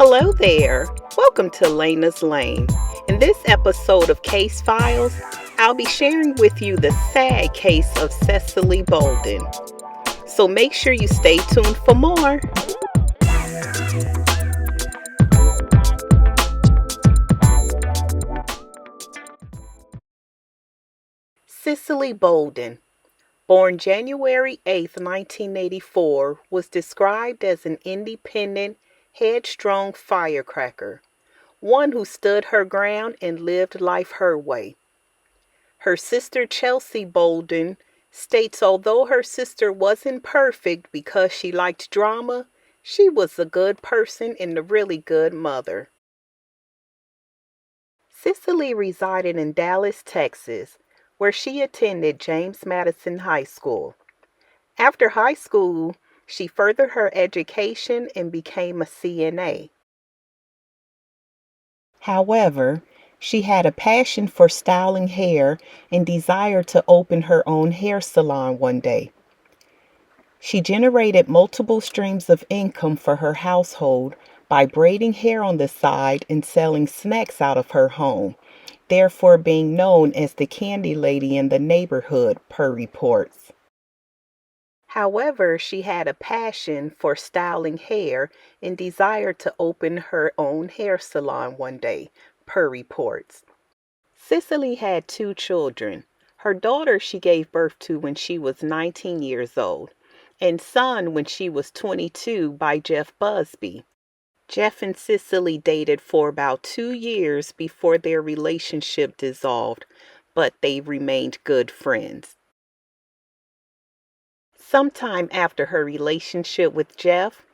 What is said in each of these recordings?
Hello there. Welcome to Lena's Lane. In this episode of Case Files, I'll be sharing with you the sad case of Cicely Bolden. So make sure you stay tuned for more. Cicely Bolden, born January 8, 1984, was described as an independent, headstrong firecracker, one who stood her ground and lived life her way. Her sister Cicely Bolden states although her sister wasn't perfect because she liked drama, she was a good person and a really good mother. Cicely resided in Dallas, Texas, where she attended James Madison High School. After high school, she furthered her education and became a CNA. However, she had a passion for styling hair and desired to open her own hair salon one day. She generated multiple streams of income for her household by braiding hair on the side and selling snacks out of her home, therefore being known as the candy lady in the neighborhood, per reports. However, she had a passion for styling hair and desired to open her own hair salon one day, per reports. Cicely had two children. Her daughter she gave birth to when she was 19 years old, and son when she was 22 by Jeff Busby. Jeff and Cicely dated for about 2 years before their relationship dissolved, but they remained good friends. Sometime after her relationship with Jeff,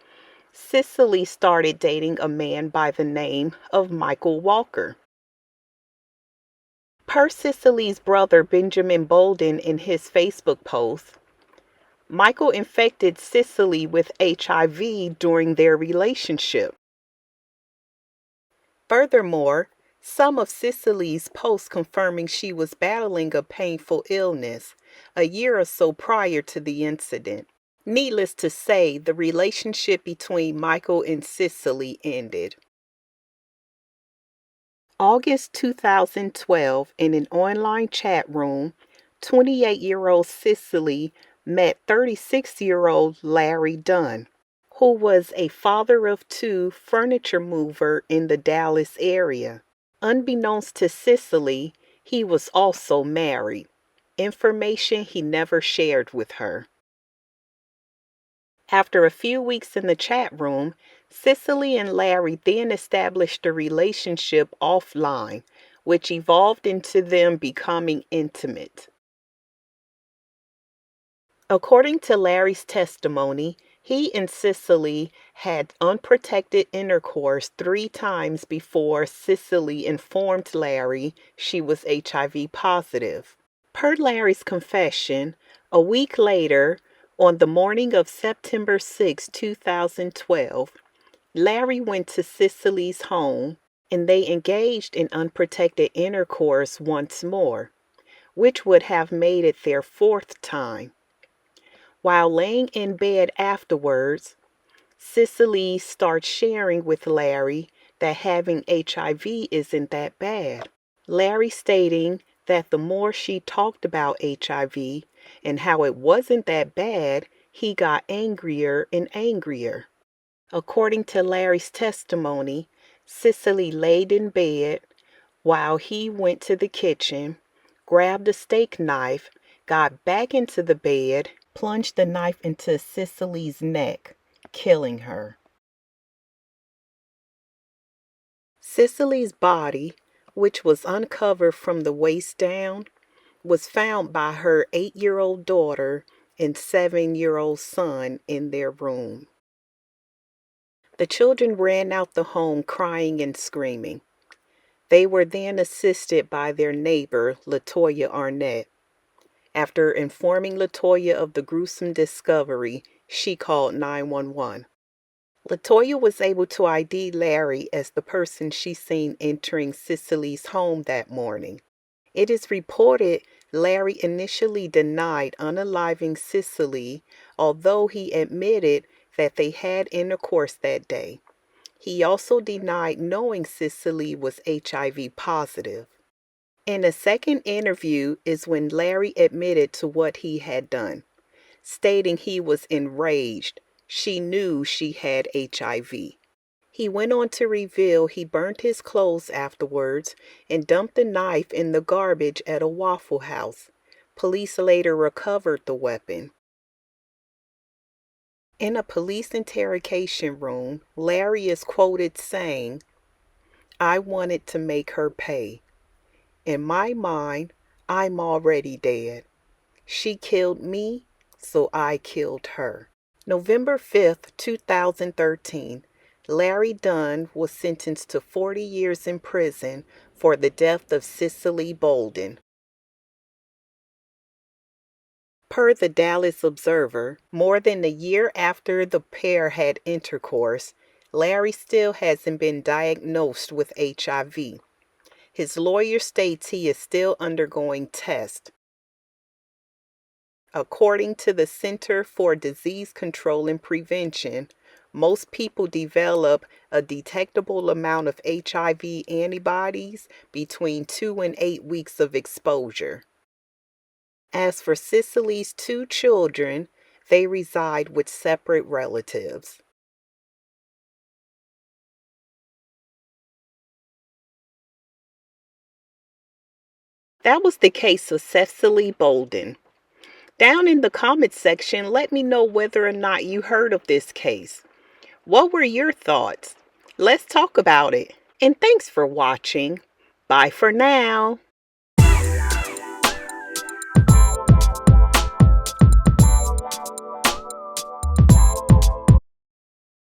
Cicely started dating a man by the name of Michael Walker. Per Cicely's brother Benjamin Bolden in his Facebook post, Michael infected Cicely with HIV during their relationship. Furthermore, some of Cicely's posts confirming she was battling a painful illness a year or so prior to the incident. Needless to say, the relationship between Michael and Cicely ended. August 2012, in an online chat room, 28-year-old Cicely met 36-year-old Larry Dunn, who was a father of two furniture mover in the Dallas area. Unbeknownst to Cicely, he was also married, information he never shared with her. After a few weeks in the chat room, Cicely and Larry then established a relationship offline, which evolved into them becoming intimate. According to Larry's testimony, he and Cicely had unprotected intercourse 3 times before Cicely informed Larry she was HIV positive. Per Larry's confession, a week later, on the morning of September 6, 2012, Larry went to Cicely's home and they engaged in unprotected intercourse once more, which would have made it their 4th time. While laying in bed afterwards, Cicely starts sharing with Larry that having HIV isn't that bad. Larry stating that the more she talked about HIV and how it wasn't that bad, he got angrier and angrier. According to Larry's testimony, Cicely laid in bed while he went to the kitchen, grabbed a steak knife, got back into the bed, plunged the knife into Cicely's neck, killing her. Cicely's body, which was uncovered from the waist down, was found by her 8-year-old daughter and 7-year-old son in their room. The children ran out the home crying and screaming. They were then assisted by their neighbor, Latoya Arnett. After informing Latoya of the gruesome discovery, she called 911. Latoya was able to ID Larry as the person she seen entering Cicely's home that morning. It is reported Larry initially denied unaliving Cicely, although he admitted that they had intercourse that day. He also denied knowing Cicely was HIV positive. In a second interview is when Larry admitted to what he had done, stating he was enraged. She knew she had HIV. He went on to reveal he burnt his clothes afterwards and dumped the knife in the garbage at a Waffle House. Police later recovered the weapon. In a police interrogation room, Larry is quoted saying, "I wanted to make her pay. In my mind, I'm already dead. She killed me, so I killed her." November 5th, 2013, Larry Dunn was sentenced to 40 years in prison for the death of Cicely Bolden. Per the Dallas Observer, more than a year after the pair had intercourse, Larry still hasn't been diagnosed with HIV. His lawyer states he is still undergoing tests. According to the Center for Disease Control and Prevention, most people develop a detectable amount of HIV antibodies between 2 and 8 weeks of exposure. As for Cicely's 2 children, they reside with separate relatives. That was the case of Cicely Bolden. Down in the comments section, let me know whether or not you heard of this case. What were your thoughts? Let's talk about it. And thanks for watching. Bye for now.